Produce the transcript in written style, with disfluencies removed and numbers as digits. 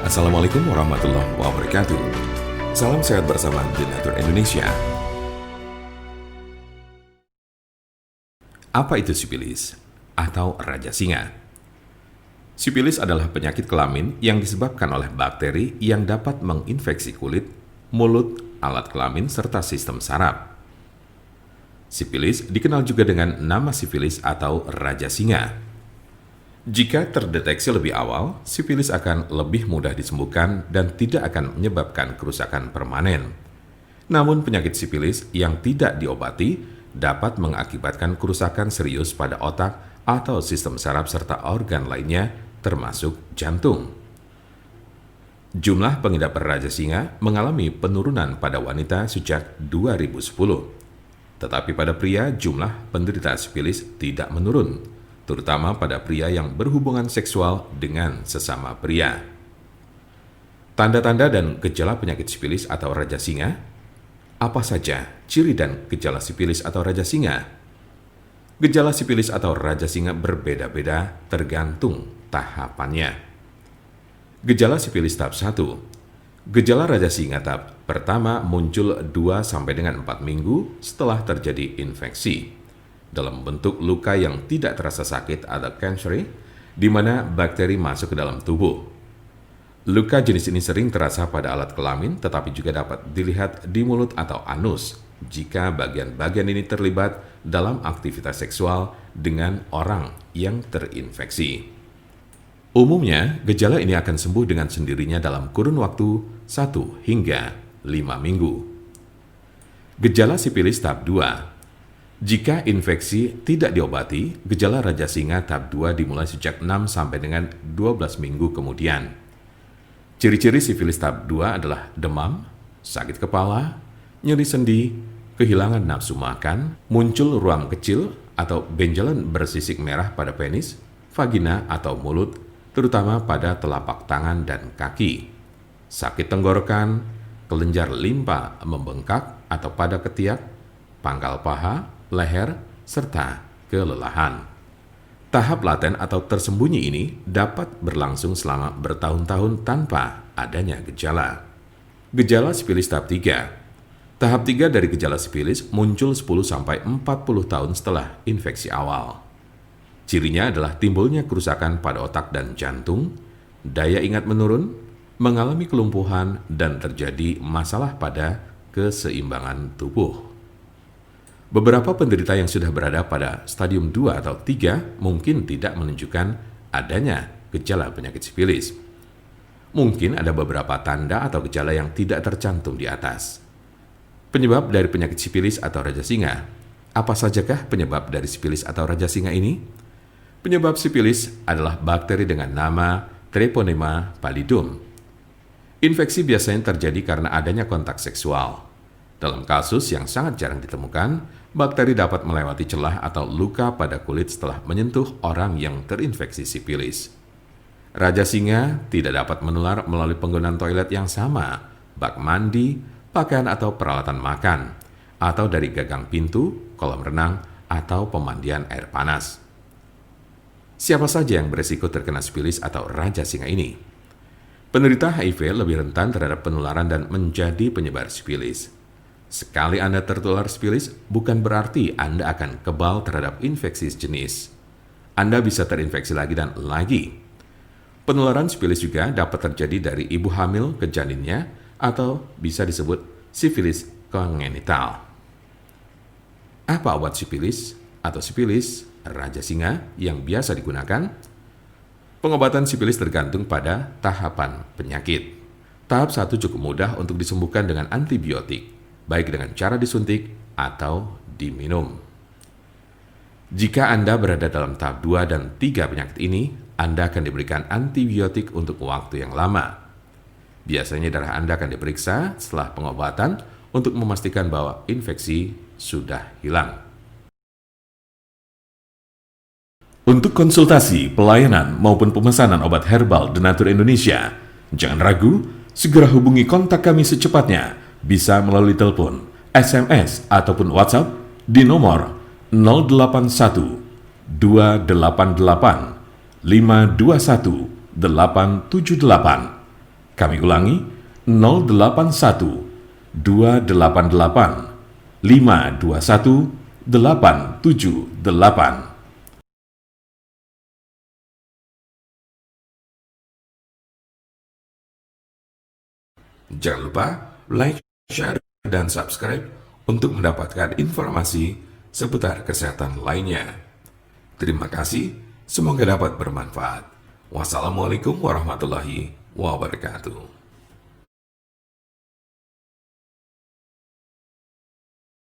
Assalamualaikum warahmatullahi wabarakatuh. Salam sehat bersama Denatur Indonesia. Apa itu sipilis atau raja singa? Sipilis adalah penyakit kelamin yang disebabkan oleh bakteri yang dapat menginfeksi kulit, mulut, alat kelamin, serta sistem saraf. Sipilis dikenal juga dengan nama sifilis atau raja singa. Jika terdeteksi lebih awal, sifilis akan lebih mudah disembuhkan dan tidak akan menyebabkan kerusakan permanen. Namun penyakit sifilis yang tidak diobati dapat mengakibatkan kerusakan serius pada otak atau sistem saraf serta organ lainnya termasuk jantung. Jumlah pengidap raja singa mengalami penurunan pada wanita sejak 2010. Tetapi pada pria jumlah penderita sifilis tidak menurun, terutama pada pria yang berhubungan seksual dengan sesama pria. Tanda-tanda dan gejala penyakit sifilis atau raja singa. Apa saja ciri dan gejala sifilis atau raja singa? Gejala sifilis atau raja singa berbeda-beda tergantung tahapannya. Gejala sifilis tahap 1. Gejala raja singa tahap pertama muncul 2-4 minggu setelah terjadi infeksi dalam bentuk luka yang tidak terasa sakit atau cancer, di mana bakteri masuk ke dalam tubuh. Luka jenis ini sering terasa pada alat kelamin, tetapi juga dapat dilihat di mulut atau anus jika bagian-bagian ini terlibat dalam aktivitas seksual dengan orang yang terinfeksi. Umumnya, gejala ini akan sembuh dengan sendirinya dalam kurun waktu 1 hingga 5 minggu. Gejala sifilis tahap 2. Jika infeksi tidak diobati, gejala raja singa tahap 2 dimulai sejak 6 sampai dengan 12 minggu kemudian. Ciri-ciri sifilis tahap 2 adalah demam, sakit kepala, nyeri sendi, kehilangan nafsu makan, muncul ruam kecil atau benjolan bersisik merah pada penis, vagina atau mulut, terutama pada telapak tangan dan kaki, sakit tenggorokan, kelenjar limpa membengkak atau pada ketiak, pangkal paha, leher, serta kelelahan. Tahap laten atau tersembunyi ini dapat berlangsung selama bertahun-tahun tanpa adanya gejala. Gejala sifilis tahap 3. Tahap 3 dari gejala sifilis muncul 10-40 tahun setelah infeksi awal. Cirinya adalah timbulnya kerusakan pada otak dan jantung, daya ingat menurun, mengalami kelumpuhan, dan terjadi masalah pada keseimbangan tubuh. Beberapa penderita yang sudah berada pada stadium 2 atau 3 mungkin tidak menunjukkan adanya gejala penyakit sifilis. Mungkin ada beberapa tanda atau gejala yang tidak tercantum di atas. Penyebab dari penyakit sifilis atau raja singa. Apa sajakah penyebab dari sifilis atau raja singa ini? Penyebab sifilis adalah bakteri dengan nama Treponema pallidum. Infeksi biasanya terjadi karena adanya kontak seksual. Dalam kasus yang sangat jarang ditemukan, bakteri dapat melewati celah atau luka pada kulit setelah menyentuh orang yang terinfeksi sifilis. Raja singa tidak dapat menular melalui penggunaan toilet yang sama, bak mandi, pakaian atau peralatan makan, atau dari gagang pintu, kolam renang, atau pemandian air panas. Siapa saja yang beresiko terkena sifilis atau raja singa ini? Penderita HIV lebih rentan terhadap penularan dan menjadi penyebar sifilis. Sekali Anda tertular sifilis, bukan berarti Anda akan kebal terhadap infeksi sejenis. Anda bisa terinfeksi lagi dan lagi. Penularan sifilis juga dapat terjadi dari ibu hamil ke janinnya atau bisa disebut sifilis kongenital. Apa obat sifilis atau sifilis raja singa yang biasa digunakan? Pengobatan sifilis tergantung pada tahapan penyakit. Tahap 1 cukup mudah untuk disembuhkan dengan antibiotik, baik dengan cara disuntik atau diminum. Jika Anda berada dalam tahap 2 dan 3 penyakit ini, Anda akan diberikan antibiotik untuk waktu yang lama. Biasanya darah Anda akan diperiksa setelah pengobatan untuk memastikan bahwa infeksi sudah hilang. Untuk konsultasi, pelayanan, maupun pemesanan obat herbal Denatur Indonesia, jangan ragu, segera hubungi kontak kami secepatnya. Bisa melalui telepon, SMS, ataupun WhatsApp di nomor 081 288 521 878 Kami ulangi, 081 288 521 878. Jangan lupa like, share, dan subscribe untuk mendapatkan informasi seputar kesehatan lainnya. Terima kasih, semoga dapat bermanfaat. Wassalamualaikum warahmatullahi wabarakatuh.